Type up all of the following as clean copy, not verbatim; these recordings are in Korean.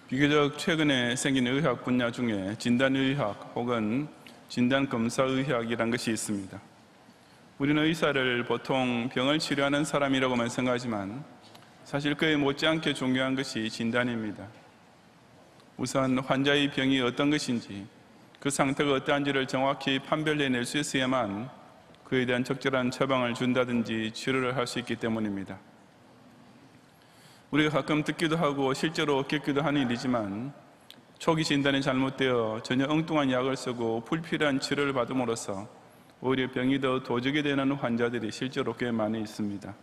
비교적 최근에 생긴 의학 분야 중에 진단의학 혹은 진단검사의학이라는 것이 있습니다. 우리는 의사를 보통 병을 치료하는 사람이라고만 생각하지만 사실 그에 못지않게 중요한 것이 진단입니다. 우선 환자의 병이 어떤 것인지, 그 상태가 어떠한지를 정확히 판별해낼 수 있어야만 그에 대한 적절한 처방을 준다든지 치료를 할 수 있기 때문입니다. 우리가 가끔 듣기도 하고 실제로 겪기도 하는 일이지만 초기 진단이 잘못되어 전혀 엉뚱한 약을 쓰고 불필요한 치료를 받음으로써 오히려 병이 더 도적이 되는 환자들이 실제로 꽤 많이 있습니다.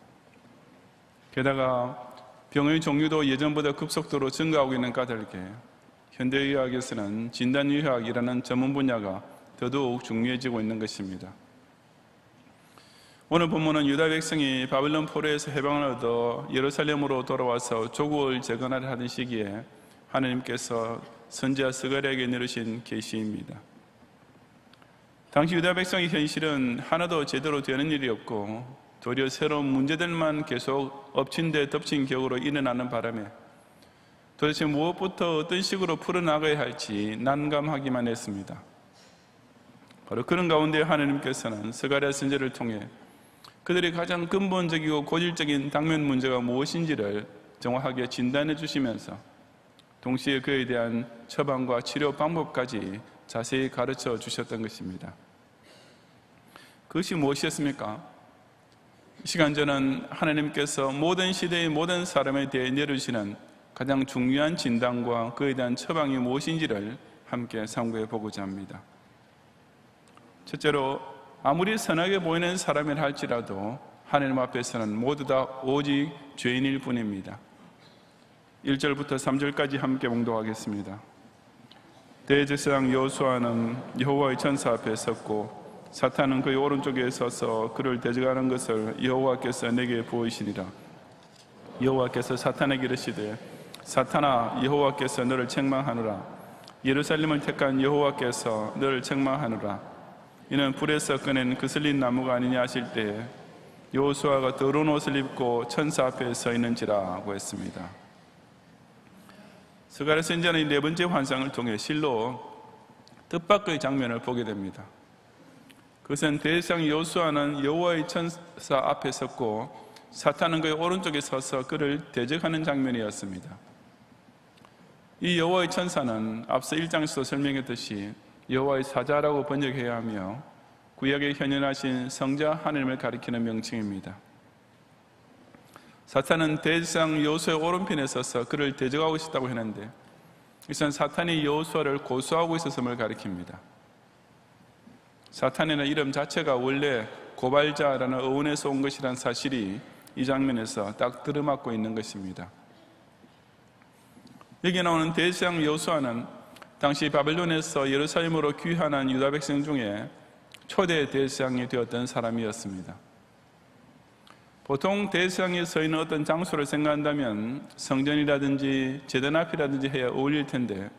게다가 병의 종류도 예전보다 급속도로 증가하고 있는 까닭에 현대의학에서는 진단의학이라는 전문 분야가 더더욱 중요해지고 있는 것입니다. 오늘 본문은 유다 백성이 바벨론 포로에서 해방을 얻어 예루살렘으로 돌아와서 조국을 재건하려 하던 시기에 하나님께서 선지자 스가랴에게 내리신 계시입니다. 당시 유다 백성의 현실은 하나도 제대로 되는 일이 없고 도리어 새로운 문제들만 계속 엎친 데 덮친 격으로 일어나는 바람에 도대체 무엇부터 어떤 식으로 풀어나가야 할지 난감하기만 했습니다. 바로 그런 가운데 하나님께서는 스가랴 선지자를 통해 그들이 가장 근본적이고 고질적인 당면 문제가 무엇인지를 정확하게 진단해 주시면서 동시에 그에 대한 처방과 치료 방법까지 자세히 가르쳐 주셨던 것입니다. 그것이 무엇이었습니까? 이 시간 저는 하나님께서 모든 시대의 모든 사람에 대해 내려주시는 가장 중요한 진단과 그에 대한 처방이 무엇인지를 함께 상고해 보고자 합니다. 첫째로 아무리 선하게 보이는 사람이라 할지라도 하나님 앞에서는 모두 다 오직 죄인일 뿐입니다. 1절부터 3절까지 함께 봉독하겠습니다. 대제사장 여호수아는 여호와의 천사 앞에 섰고 사탄은 그의 오른쪽에 서서 그를 대적하는 것을 여호와께서 내게 보이시니라. 여호와께서 사탄에게 이르시되 사탄아, 여호와께서 너를 책망하노라. 예루살렘을 택한 여호와께서 너를 책망하노라. 이는 불에서 꺼낸 그슬린 나무가 아니냐 하실 때에 여호수아가 더러운 옷을 입고 천사 앞에 서 있는지라고 했습니다. 스가랴 선지자는 네 번째 환상을 통해 실로 뜻밖의 장면을 보게 됩니다. 그것은 대제사장 여호수아는 여호와의 천사 앞에 섰고 사탄은 그의 오른쪽에 서서 그를 대적하는 장면이었습니다. 이 여호와의 천사는 앞서 1장에서 설명했듯이 여호와의 사자라고 번역해야 하며 구약에 현현하신 성자 하나님을 가리키는 명칭입니다. 사탄은 대제사장 여호수아의 오른편에 서서 그를 대적하고 있었다고 했는데 이것은 사탄이 여호수아를 고소하고 있었음을 가리킵니다. 사탄이라는 이름 자체가 원래 고발자라는 어원에서 온 것이라는 사실이 이 장면에서 딱 들어맞고 있는 것입니다. 여기 나오는 대제사장 여호수아는 당시 바벨론에서 예루살렘으로 귀환한 유다 백성 중에 초대 대제사장이 되었던 사람이었습니다. 보통 대제사장이 서 있는 어떤 장소를 생각한다면 성전이라든지 제단 앞이라든지 해야 어울릴 텐데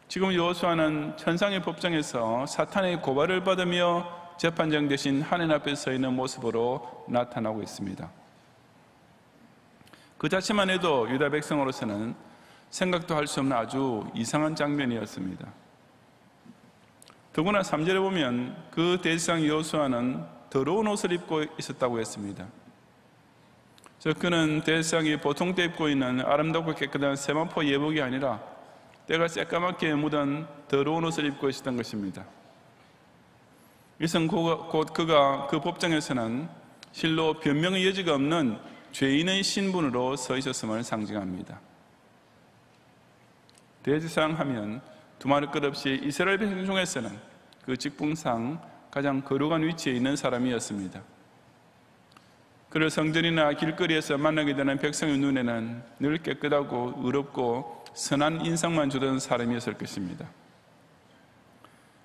지금 여호수아는 천상의 법정에서 사탄의 고발을 받으며 재판장 대신 하나님 앞에 서 있는 모습으로 나타나고 있습니다. 그 자체만 해도 유다 백성으로서는 생각도 할 수 없는 아주 이상한 장면이었습니다. 더구나 3절에 보면 그 대제사장 여호수아는 더러운 옷을 입고 있었다고 했습니다. 그는 대제사장이 보통 때 입고 있는 아름답고 깨끗한 세마포 예복이 아니라 때가 새까맣게 묻은 더러운 옷을 입고 있었던 것입니다. 이것은 곧 그가 그 법정에서는 실로 변명의 여지가 없는 죄인의 신분으로 서 있었음을 상징합니다. 대제사장 하면 두말할 것 없이 이스라엘 백성 중에서는 그 직분상 가장 거룩한 위치에 있는 사람이었습니다. 그를 성전이나 길거리에서 만나게 되는 백성의 눈에는 늘 깨끗하고 의롭고 선한 인상만 주던 사람이었을 것입니다.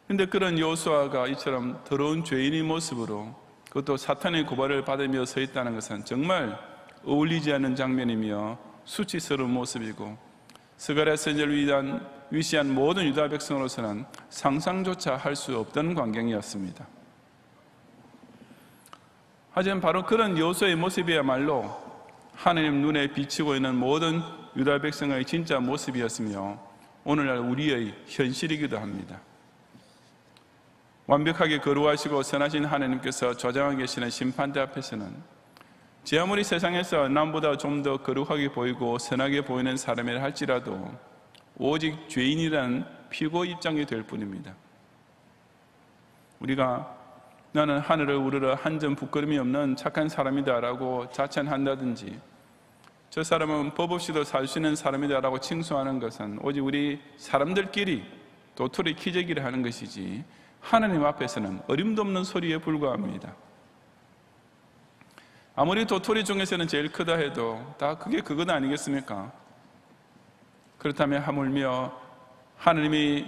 그런데 그런 여호수아가 이처럼 더러운 죄인의 모습으로 그것도 사탄의 고발을 받으며 서 있다는 것은 정말 어울리지 않는 장면이며 수치스러운 모습이고 스가랴 선지자를 위시한 모든 유다 백성으로서는 상상조차 할 수 없던 광경이었습니다. 하지만 바로 그런 여호수아의 모습이야말로 하나님 눈에 비치고 있는 모든 유다 백성의 진짜 모습이었으며 오늘날 우리의 현실이기도 합니다. 완벽하게 거룩하시고 선하신 하나님께서 좌장하고 계시는 심판대 앞에서는 제 아무리 세상에서 남보다 좀 더 거룩하게 보이고 선하게 보이는 사람이라 할지라도 오직 죄인이란 피고 입장이 될 뿐입니다. 우리가 나는 하늘을 우러러 한 점 부끄러움이 없는 착한 사람이다 라고 자찬한다든지 저 사람은 법 없이도 살 수 있는 사람이다 라고 칭송하는 것은 오직 우리 사람들끼리 도토리 키재기를 하는 것이지 하나님 앞에서는 어림도 없는 소리에 불과합니다. 아무리 도토리 중에서는 제일 크다 해도 다 그게 그것 아니겠습니까? 그렇다면 하물며 하나님이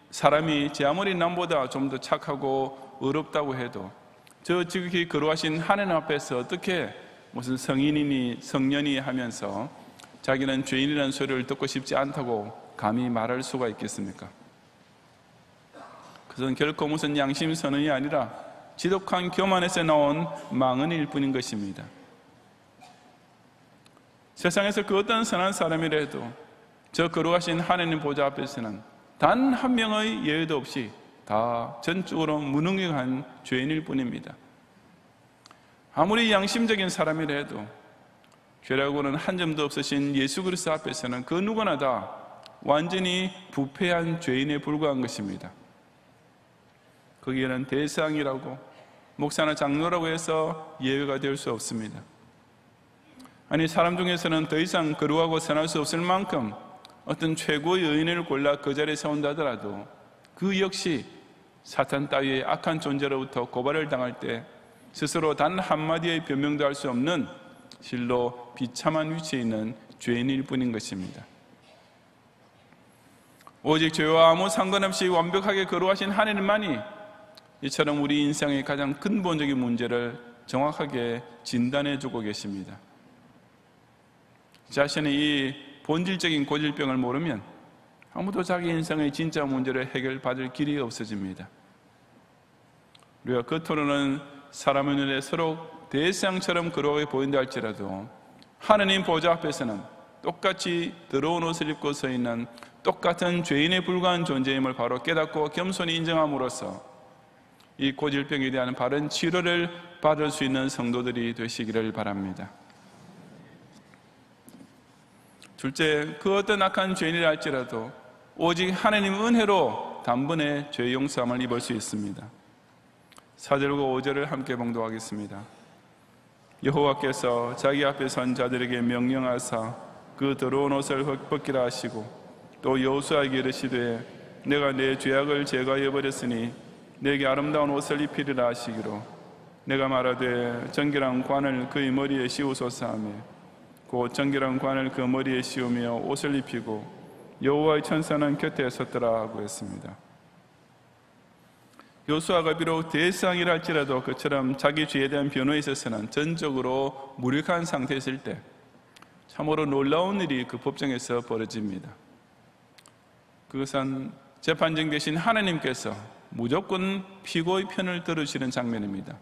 사람이 제 아무리 남보다 좀 더 착하고 의롭다고 해도 저 지극히 거룩하신 하나님 앞에서 어떻게 무슨 성인이니 성년이 하면서 자기는 죄인이라는 소리를 듣고 싶지 않다고 감히 말할 수가 있겠습니까? 그것은 결코 무슨 양심 선언이 아니라 지독한 교만에서 나온 망언일 뿐인 것입니다. 세상에서 그 어떤 선한 사람이라도 저 거룩하신 하나님 보좌 앞에서는 단 한 명의 예외도 없이 다 전적으로 무능력한 죄인일 뿐입니다. 아무리 양심적인 사람이라 해도 죄라고는 한 점도 없으신 예수 그리스도 앞에서는 그 누구나 다 완전히 부패한 죄인에 불과한 것입니다. 거기에는 대상이라고 목사나 장로라고 해서 예외가 될 수 없습니다. 아니 사람 중에서는 더 이상 거룩하고 선할 수 없을 만큼 어떤 최고의 의인을 골라 그 자리에 세운다 하더라도 그 역시 사탄 따위의 악한 존재로부터 고발을 당할 때 스스로 단 한마디의 변명도 할 수 없는 실로 비참한 위치에 있는 죄인일 뿐인 것입니다. 오직 죄와 아무 상관없이 완벽하게 거룩하신 하나님만이 이처럼 우리 인생의 가장 근본적인 문제를 정확하게 진단해 주고 계십니다. 자신의 이 본질적인 고질병을 모르면 아무도 자기 인생의 진짜 문제를 해결받을 길이 없어집니다. 우리가 겉으로는 사람의 눈에 서로 대상처럼 거룩하게 보인다 할지라도 하느님 보좌 앞에서는 똑같이 더러운 옷을 입고 서 있는 똑같은 죄인에 불과한 존재임을 바로 깨닫고 겸손히 인정함으로써 이 고질병에 대한 바른 치료를 받을 수 있는 성도들이 되시기를 바랍니다. 둘째, 그 어떤 악한 죄인이라 할지라도 오직 하나님 은혜로 단번에 죄 용서함을 입을 수 있습니다. 4절과 5절을 함께 봉독하겠습니다. 여호와께서 자기 앞에 선 자들에게 명령하사 그 더러운 옷을 벗기라 하시고 또 여호수아에게 이르시되 내가 내 죄악을 제거하여 버렸으니 내게 아름다운 옷을 입히리라 하시기로 내가 말하되 정결한 관을 그의 머리에 씌우소서 하며 곧 정결한 관을 그 머리에 씌우며 옷을 입히고 여호와의 천사는 곁에 섰더라 하고 했습니다. 여호수아가 비록 대상이라 할지라도 그처럼 자기 죄에 대한 변호에 있어서는 전적으로 무력한 상태에 있을 때 참으로 놀라운 일이 그 법정에서 벌어집니다. 그것은 재판장 되신 하나님께서 무조건 피고의 편을 들으시는 장면입니다.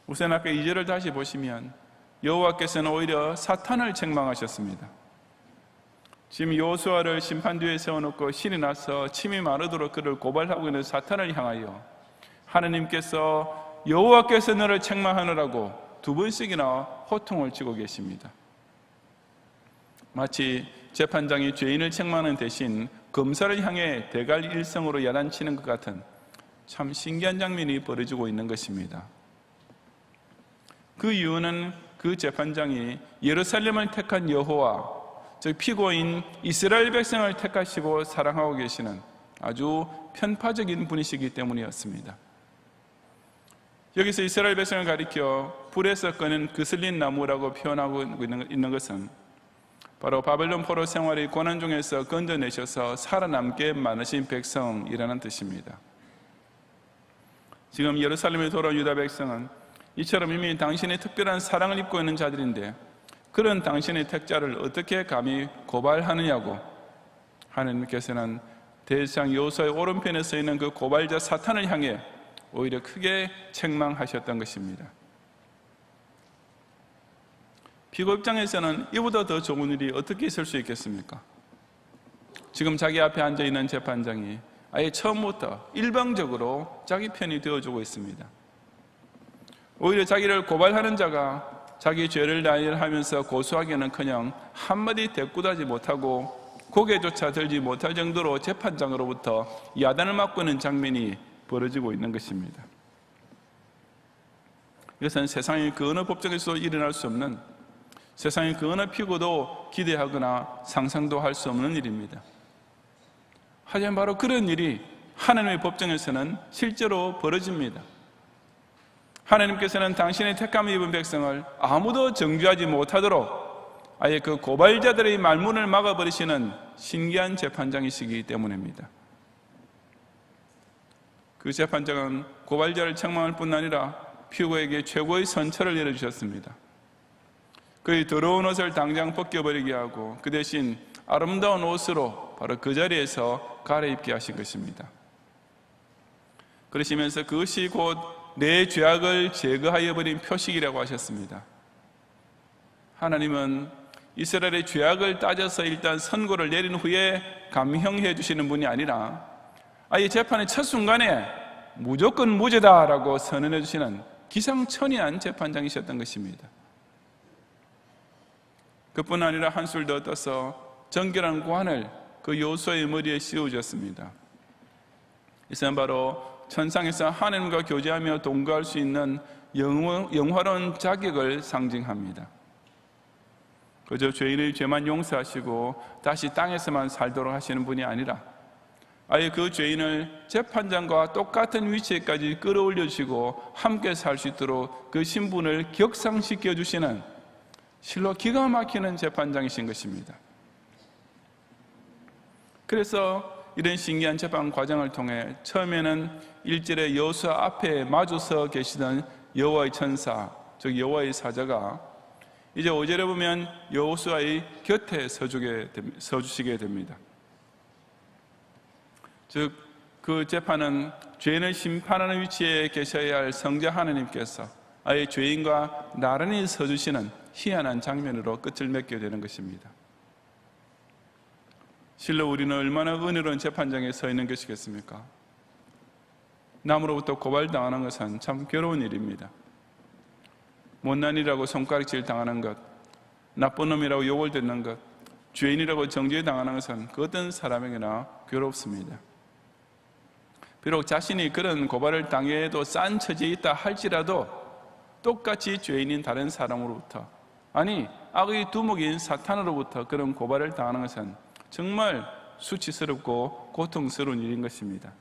우선 아까 2절을 다시 보시면 여호와께서는 오히려 사탄을 책망하셨습니다. 지금 여호수아를 심판뒤에 세워놓고 신이 나서 침이 마르도록 그를 고발하고 있는 사탄을 향하여 하나님께서 여호와께서 너를 책망하느라고 2번씩이나 호통을 치고 계십니다. 마치 재판장이 죄인을 책망하는 대신 검사를 향해 대갈 일성으로 야단치는 것 같은 참 신기한 장면이 벌어지고 있는 것입니다. 그 이유는 그 재판장이 예루살렘을 택한 여호와, 즉 피고인 이스라엘 백성을 택하시고 사랑하고 계시는 아주 편파적인 분이시기 때문이었습니다. 여기서 이스라엘 백성을 가리켜 불에서 꺼낸 그슬린 나무라고 표현하고 있는 것은 바로 바벨론 포로 생활의 고난 중에서 건져내셔서 살아남게 많으신 백성이라는 뜻입니다. 지금 예루살렘에 돌아온 유다 백성은 이처럼 이미 당신의 특별한 사랑을 입고 있는 자들인데 그런 당신의 택자를 어떻게 감히 고발하느냐고 하나님께서는 대제사장 여호수아의 오른편에 서 있는 그 고발자 사탄을 향해 오히려 크게 책망하셨던 것입니다. 피고 입장에서는 이보다 더 좋은 일이 어떻게 있을 수 있겠습니까? 지금 자기 앞에 앉아있는 재판장이 아예 처음부터 일방적으로 자기 편이 되어주고 있습니다. 오히려 자기를 고발하는 자가 자기 죄를 나열하면서 고소하기는커녕 한마디 대꾸하지 못하고 고개조차 들지 못할 정도로 재판장으로부터 야단을 맞고 있는 장면이 벌어지고 있는 것입니다. 이것은 세상의 그 어느 법정에서도 일어날 수 없는, 세상의 그 어느 피고도 기대하거나 상상도 할 수 없는 일입니다. 하지만 바로 그런 일이 하나님의 법정에서는 실제로 벌어집니다. 하나님께서는 당신의 택함을 입은 백성을 아무도 정죄하지 못하도록 아예 그 고발자들의 말문을 막아버리시는 신기한 재판장이시기 때문입니다. 그 재판장은 고발자를 책망할 뿐 아니라 피고에게 최고의 선처를 내려주셨습니다. 그의 더러운 옷을 당장 벗겨버리게 하고 그 대신 아름다운 옷으로 바로 그 자리에서 갈아입게 하신 것입니다. 그러시면서 그것이 곧 내 죄악을 제거하여 버린 표식이라고 하셨습니다. 하나님은 이스라엘의 죄악을 따져서 일단 선고를 내린 후에 감형해 주시는 분이 아니라 아예 재판의 첫 순간에 무조건 무죄다라고 선언해 주시는 기상천외한 재판장이셨던 것입니다. 그뿐 아니라 한술 더 떠서 정결한 관을 그 여호수아의 머리에 씌워주셨습니다. 이것은 바로 천상에서 하나님과 교제하며 동거할 수 있는 영화로운 자격을 상징합니다. 그저 죄인의 죄만 용서하시고 다시 땅에서만 살도록 하시는 분이 아니라 아예 그 죄인을 재판장과 똑같은 위치에까지 끌어올려주시고 함께 살 수 있도록 그 신분을 격상시켜 주시는 실로 기가 막히는 재판장이신 것입니다. 그래서 이런 신기한 재판 과정을 통해 처음에는 1절에 여호수아 앞에 마주서 계시던 여호와의 천사, 즉 여호와의 사자가 이제 5절에 보면 여호수아의 곁에 서주시게 됩니다. 즉 그 재판은 죄인을 심판하는 위치에 계셔야 할 성자 하나님께서 아예 죄인과 나란히 서주시는 희한한 장면으로 끝을 맺게 되는 것입니다. 실로 우리는 얼마나 은혜로운 재판장에 서 있는 것이겠습니까? 남으로부터 고발당하는 것은 참 괴로운 일입니다. 못난이라고 손가락질 당하는 것, 나쁜 놈이라고 욕을 듣는 것, 죄인이라고 정죄당하는 것은 그 어떤 사람에게나 괴롭습니다. 비록 자신이 그런 고발을 당해도 싼 처지에 있다 할지라도 똑같이 죄인인 다른 사람으로부터, 아니 악의 두목인 사탄으로부터 그런 고발을 당하는 것은 정말 수치스럽고 고통스러운 일인 것입니다.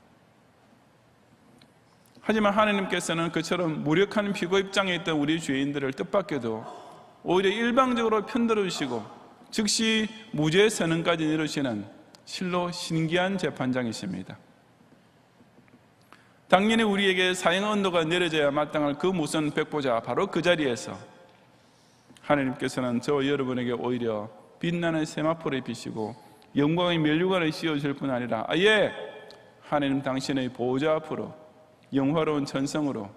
하지만 하나님께서는 그처럼 무력한 피고 입장에 있던 우리 죄인들을 뜻밖에도 오히려 일방적으로 편들어 주시고 즉시 무죄 선언까지 내리시는 실로 신기한 재판장이십니다. 당연히 우리에게 사형 언도가 내려져야 마땅할 그 무선 백보자 바로 그 자리에서 하나님께서는 저와 여러분에게 오히려 빛나는 세마포를 비시고 영광의 면류관을 씌워줄 뿐 아니라 아예 하나님 당신의 보호자 앞으로 영화로운 천성으로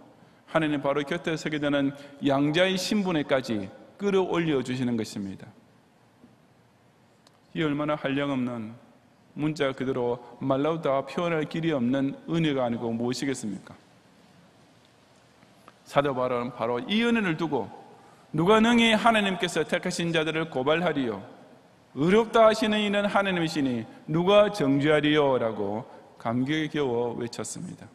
하나님 바로 곁에 서게 되는 양자의 신분에까지 끌어올려 주시는 것입니다. 이 얼마나 한량없는, 문자 그대로 말로 다 표현할 길이 없는 은혜가 아니고 무엇이겠습니까? 사도 바울은 바로 이 은혜를 두고 누가 능히 하나님께서 택하신 자들을 고발하리요, 의롭다 하시는 이는 하나님이시니 누가 정죄하리요? 라고 감격에 겨워 외쳤습니다.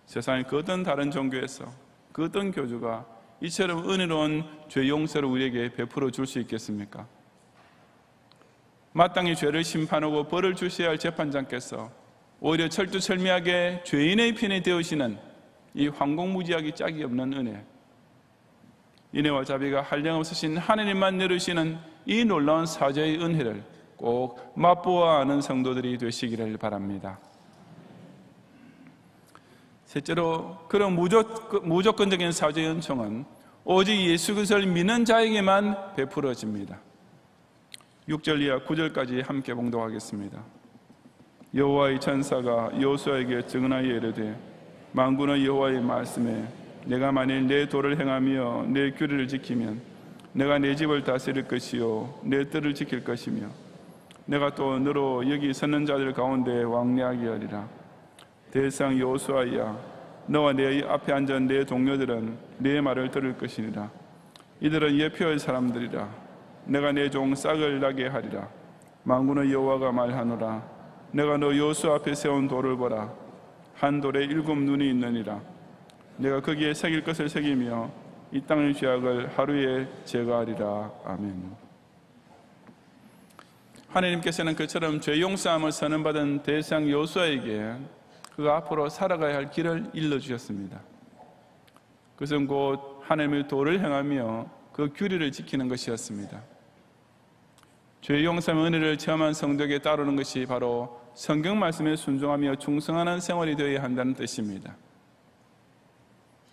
세상의 그 어떤 다른 종교에서 그 어떤 교주가 이처럼 은혜로운 죄 용서를 우리에게 베풀어 줄 수 있겠습니까? 마땅히 죄를 심판하고 벌을 주셔야 할 재판장께서 오히려 철두철미하게 죄인의 편이 되으시는 이 황공무지하기 짝이 없는 은혜, 인애와 자비가 한량없으신 하나님만 내리시는 이 놀라운 사죄의 은혜를 꼭 맛보아 아는 성도들이 되시기를 바랍니다. 셋째로, 그런 무조건적인 사죄의 은총은 오직 예수 그리스도를 믿는 자에게만 베풀어집니다. 6절 이하 9절까지 함께 봉독하겠습니다. 여호와의 천사가 여호수아에게 증언하여 이르되 만군의 여호와의 말씀에 내가 만일 내 도를 행하며 내 규례를 지키면 내가 내 집을 다스릴 것이요 내 뜰을 지킬 것이며 내가 또 너로 여기 서는 자들 가운데 왕래하게 하리라. 대상 여호수아야, 너와 내 앞에 앉은 내 동료들은 내 말을 들을 것이니라. 이들은 예표의 사람들이라. 내가 내 종 싹을 나게 하리라. 만군의 여호와가 말하노라. 내가 너 여호수아 앞에 세운 돌을 보라. 한 돌에 7 눈이 있느니라. 내가 거기에 새길 것을 새기며 이 땅의 죄악을 하루에 제거하리라. 아멘. 하나님께서는 그처럼 죄 용서함을 선언받은 대상 여호수아에게 그가 앞으로 살아가야 할 길을 일러주셨습니다. 그것은 곧 하나님의 도를 행하며 그 규례를 지키는 것이었습니다. 죄 용서의 은혜를 체험한 성도에게 따르는 것이 바로 성경 말씀에 순종하며 충성하는 생활이 되어야 한다는 뜻입니다.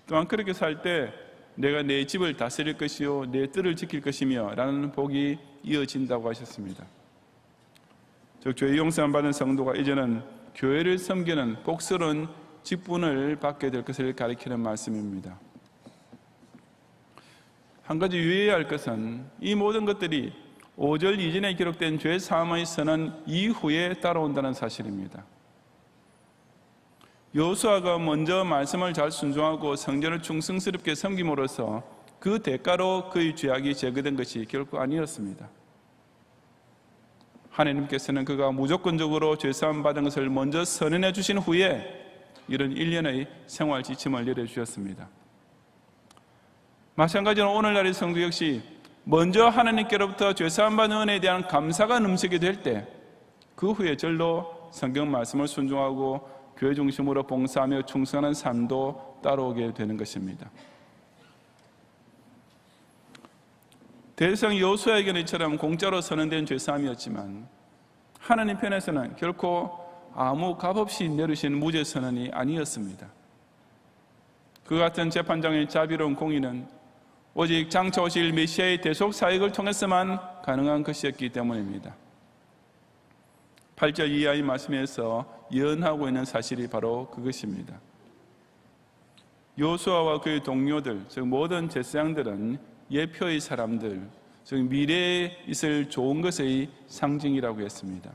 또한 그렇게 살 때 내가 내 집을 다스릴 것이요 내 뜰을 지킬 것이며 라는 복이 이어진다고 하셨습니다. 즉 죄 용서함 받은 성도가 이제는 교회를 섬기는 복스러운 직분을 받게 될 것을 가리키는 말씀입니다. 한 가지 유의해야 할 것은 이 모든 것들이 5절 이전에 기록된 죄 사함의 선언 이후에 따라온다는 사실입니다. 여호수아가 먼저 말씀을 잘 순종하고 성전을 충성스럽게 섬김으로써 그 대가로 그의 죄악이 제거된 것이 결코 아니었습니다. 하나님께서는 그가 무조건적으로 죄사함 받은 것을 먼저 선언해 주신 후에 이런 일련의 생활 지침을 내려주셨습니다. 마찬가지로 오늘날의 성도 역시 먼저 하나님께로부터 죄사함 받은 은혜에 대한 감사가 넘치게 될 때 그 후에 절로 성경 말씀을 순종하고 교회 중심으로 봉사하며 충성하는 삶도 따라오게 되는 것입니다. 대성 여호수아에게는 이처럼 공짜로 선언된 죄사함이었지만 하나님 편에서는 결코 아무 값없이 내리신 무죄 선언이 아니었습니다. 그 같은 재판장의 자비로운 공의는 오직 장차 오실 메시아의 대속 사역을 통해서만 가능한 것이었기 때문입니다. 8절 이하의 말씀에서 예언하고 있는 사실이 바로 그것입니다. 여호수아와 그의 동료들, 즉 모든 제사장들은 예표의 사람들, 즉 미래에 있을 좋은 것의 상징이라고 했습니다.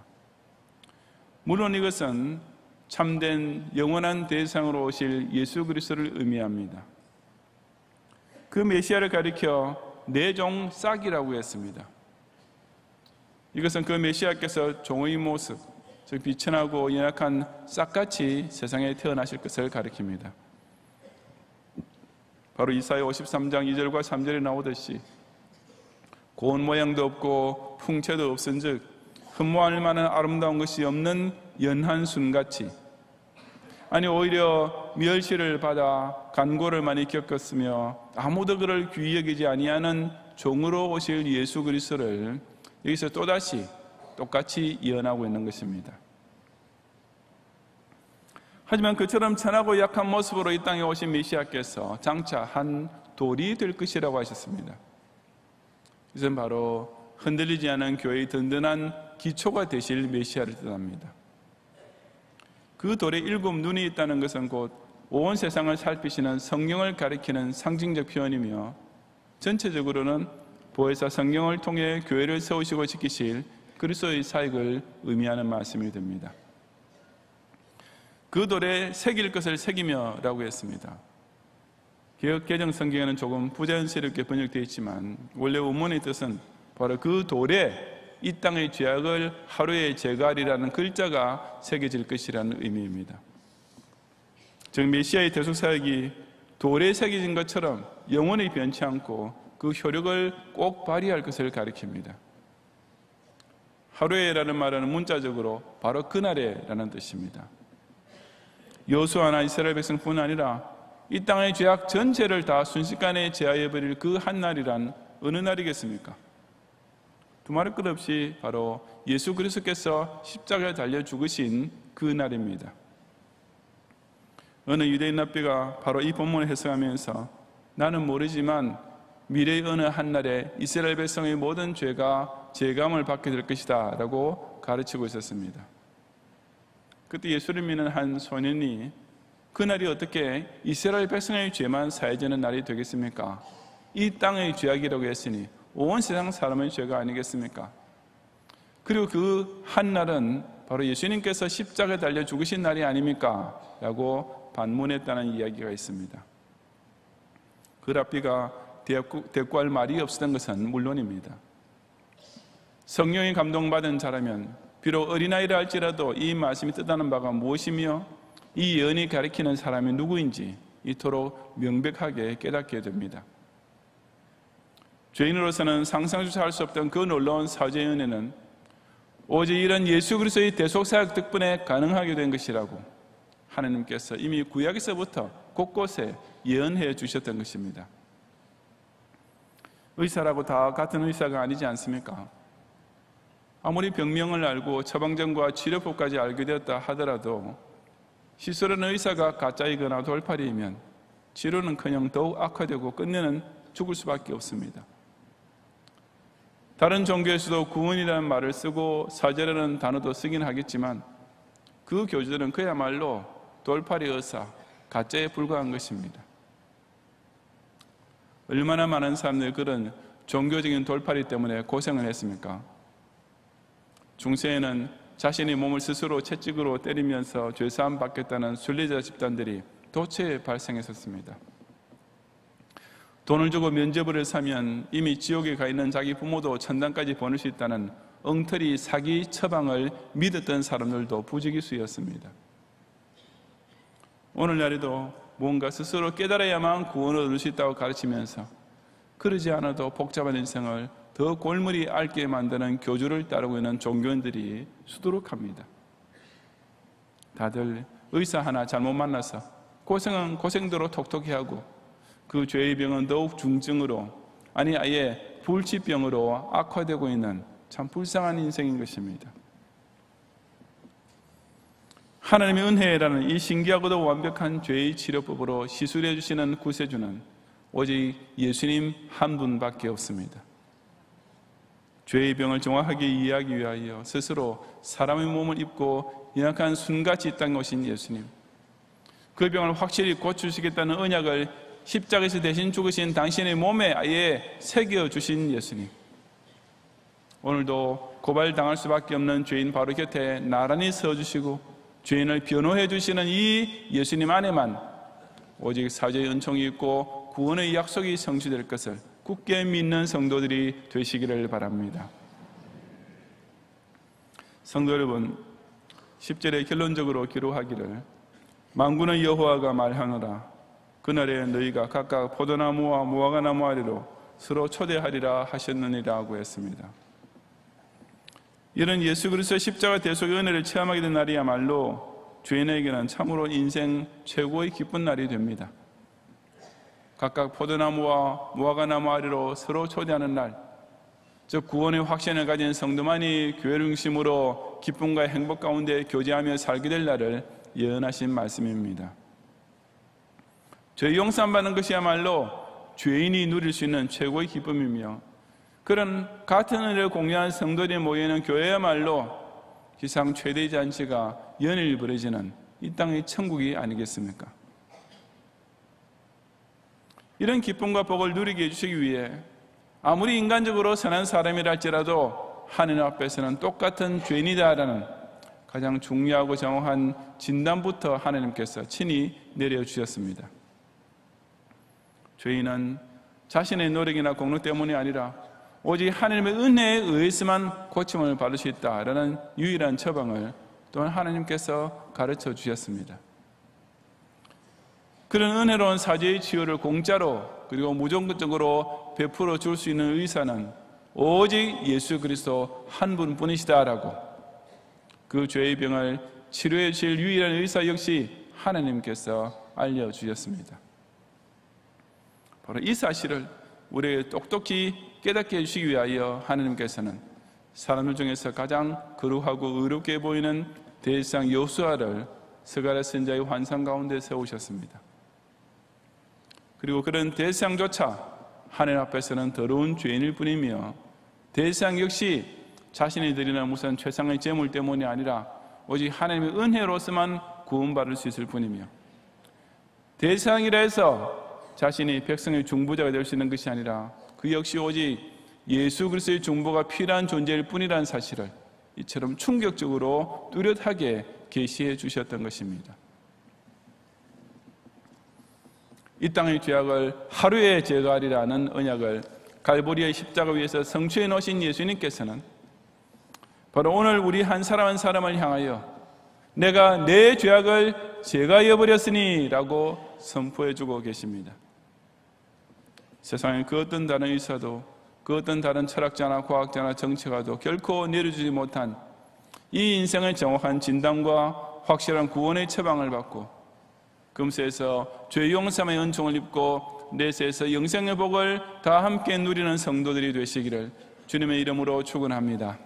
물론 이것은 참된 영원한 대상으로 오실 예수 그리스도를 의미합니다. 그 메시아를 가리켜 내 종 싹이라고 했습니다. 이것은 그 메시아께서 종의 모습, 즉 비천하고 연약한 싹같이 세상에 태어나실 것을 가리킵니다. 바로 이사야 53장 2절과 3절에 나오듯이 고운 모양도 없고 풍채도 없은즉 흠모할 만한 아름다운 것이 없는 연한 순같이, 아니 오히려 멸시를 받아 간고를 많이 겪었으며 아무도 그를 귀히 여기지 아니하는 종으로 오실 예수 그리스도를 여기서 또다시 똑같이 예언하고 있는 것입니다. 하지만 그처럼 천하고 약한 모습으로 이 땅에 오신 메시아께서 장차 한 돌이 될 것이라고 하셨습니다. 이것은 바로 흔들리지 않은 교회의 든든한 기초가 되실 메시아를 뜻합니다. 그 돌에 7 눈이 있다는 것은 곧 온 세상을 살피시는 성령을 가리키는 상징적 표현이며 전체적으로는 보혜사 성령을 통해 교회를 세우시고 지키실 그리스도의 사역을 의미하는 말씀이 됩니다. 그 돌에 새길 것을 새기며 라고 했습니다. 개역 개정 성경에는 조금 부자연스럽게 번역되어 있지만 원래 원문의 뜻은 바로 그 돌에 이 땅의 죄악을 하루에 제거하리라는 글자가 새겨질 것이라는 의미입니다. 즉 메시아의 대속 사역이 돌에 새겨진 것처럼 영원히 변치 않고 그 효력을 꼭 발휘할 것을 가리킵니다. 하루에라는 말은 문자적으로 바로 그날에라는 뜻입니다. 여호수아나 이스라엘 백성뿐 아니라 이 땅의 죄악 전체를 다 순식간에 제하해버릴 그 한날이란 어느 날이겠습니까? 두말할 것 없이 바로 예수 그리스도께서 십자가에 달려 죽으신 그 날입니다. 어느 유대인 랍비가 바로 이 본문을 해석하면서 나는 모르지만 미래의 어느 한날에 이스라엘 백성의 모든 죄가 제감을 받게 될 것이다 라고 가르치고 있었습니다. 그때 예수를 믿는 한 소년이 그날이 어떻게 이스라엘 백성의 죄만 사해지는 날이 되겠습니까? 이 땅의 죄악이라고 했으니 온 세상 사람의 죄가 아니겠습니까? 그리고 그 한 날은 바로 예수님께서 십자가에 달려 죽으신 날이 아닙니까? 라고 반문했다는 이야기가 있습니다. 그 랍비가 대꾸할 말이 없었던 것은 물론입니다. 성령이 감동받은 자라면 비록 어린아이라 할지라도 이 말씀이 뜻하는 바가 무엇이며 이 예언이 가리키는 사람이 누구인지 이토록 명백하게 깨닫게 됩니다. 죄인으로서는 상상조차 할 수 없던 그 놀라운 사죄의 은혜는 오직 이런 예수 그리스도의 대속사역 덕분에 가능하게 된 것이라고 하나님께서 이미 구약에서부터 곳곳에 예언해 주셨던 것입니다. 의사라고 다 같은 의사가 아니지 않습니까? 아무리 병명을 알고 처방전과 치료법까지 알게 되었다 하더라도 시술하는 의사가 가짜이거나 돌팔이이면 치료는커녕 더욱 악화되고 끝내는 죽을 수밖에 없습니다. 다른 종교에서도 구원이라는 말을 쓰고 사죄라는 단어도 쓰긴 하겠지만 그 교주들은 그야말로 돌팔이 의사, 가짜에 불과한 것입니다. 얼마나 많은 사람들이 그런 종교적인 돌팔이 때문에 고생을 했습니까? 중세에는 자신의 몸을 스스로 채찍으로 때리면서 죄사함 받겠다는 순례자 집단들이 도처에 발생했었습니다. 돈을 주고 면죄부를 사면 이미 지옥에 가 있는 자기 부모도 천당까지 보낼 수 있다는 엉터리 사기 처방을 믿었던 사람들도 부지기수였습니다. 오늘날에도 뭔가 스스로 깨달아야만 구원을 얻을 수 있다고 가르치면서 그러지 않아도 복잡한 인생을 더 골머리 앓게 만드는 교주를 따르고 있는 종교인들이 수두룩합니다. 다들 의사 하나 잘못 만나서 고생은 고생대로 톡톡히 하고 그 죄의 병은 더욱 중증으로, 아니 아예 불치병으로 악화되고 있는 참 불쌍한 인생인 것입니다. 하나님의 은혜라는 이 신기하고도 완벽한 죄의 치료법으로 시술해 주시는 구세주는 오직 예수님 한 분밖에 없습니다. 죄의 병을 정확하게 이해하기 위하여 스스로 사람의 몸을 입고 연약한 순같이 이 땅에 오신 예수님, 그 병을 확실히 고치시겠다는 언약을 십자가에서 대신 죽으신 당신의 몸에 아예 새겨주신 예수님, 오늘도 고발당할 수밖에 없는 죄인 바로 곁에 나란히 서주시고 죄인을 변호해 주시는 이 예수님 안에만 오직 사죄의 은총이 있고 구원의 약속이 성취될 것을 굳게 믿는 성도들이 되시기를 바랍니다. 성도 여러분, 10절에 결론적으로 기록하기를 만군의 여호와가 말하노라 그날에 너희가 각각 포도나무와 무화과나무 아래로 서로 초대하리라 하셨느니라고 했습니다. 이런 예수 그리스도의 십자가 대속의 은혜를 체험하게 된 날이야말로 죄인에게는 참으로 인생 최고의 기쁜 날이 됩니다. 각각 포도나무와 무화과나무 아래로 서로 초대하는 날, 즉 구원의 확신을 가진 성도만이 교회를 중심으로 기쁨과 행복 가운데 교제하며 살게 될 날을 예언하신 말씀입니다. 죄 용서받는 것이야말로 죄인이 누릴 수 있는 최고의 기쁨이며 그런 같은 은혜를 공유한 성도들이 모여있는 교회야말로 기상 최대의 잔치가 연일 벌어지는 이 땅의 천국이 아니겠습니까? 이런 기쁨과 복을 누리게 해주시기 위해 아무리 인간적으로 선한 사람이라 할지라도 하나님 앞에서는 똑같은 죄인이다라는 가장 중요하고 정확한 진단부터 하나님께서 친히 내려주셨습니다. 죄인은 자신의 노력이나 공로 때문이 아니라 오직 하나님의 은혜에 의해서만 고침을 받을 수 있다라는 유일한 처방을 또한 하나님께서 가르쳐 주셨습니다. 그런 은혜로운 사죄의 치유를 공짜로 그리고 무조건적으로 베풀어 줄 수 있는 의사는 오직 예수 그리스도 한 분뿐이시다라고 그 죄의 병을 치료해 주실 유일한 의사 역시 하나님께서 알려주셨습니다. 바로 이 사실을 우리에게 똑똑히 깨닫게 해주시기 위하여 하나님께서는 사람들 중에서 가장 거룩하고 의롭게 보이는 대제사장 여호수아를 스가랴 선지자의 환상 가운데 세우셨습니다. 그리고 그런 대제사장조차 하나님 앞에서는 더러운 죄인일 뿐이며 대제사장 역시 자신이 드리는 무슨 최상의 제물 때문이 아니라 오직 하나님의 은혜로서만 구원받을 수 있을 뿐이며 대제사장이라 해서 자신이 백성의 중보자가 될 수 있는 것이 아니라 그 역시 오직 예수 그리스도의 중보가 필요한 존재일 뿐이라는 사실을 이처럼 충격적으로 뚜렷하게 계시해 주셨던 것입니다. 이 땅의 죄악을 하루에 제거하리라는 언약을 갈보리의 십자가 위에서 성취해 놓으신 예수님께서는 바로 오늘 우리 한 사람 한 사람을 향하여 내가 내 죄악을 제거하여 버렸으니 라고 선포해주고 계십니다. 세상에 그 어떤 다른 의사도 그 어떤 다른 철학자나 과학자나 정치가도 결코 내려주지 못한 이 인생의 정확한 진단과 확실한 구원의 처방을 받고 금세에서 죄 용서의 은총을 입고 내세에서 영생의 복을 다 함께 누리는 성도들이 되시기를 주님의 이름으로 축원합니다.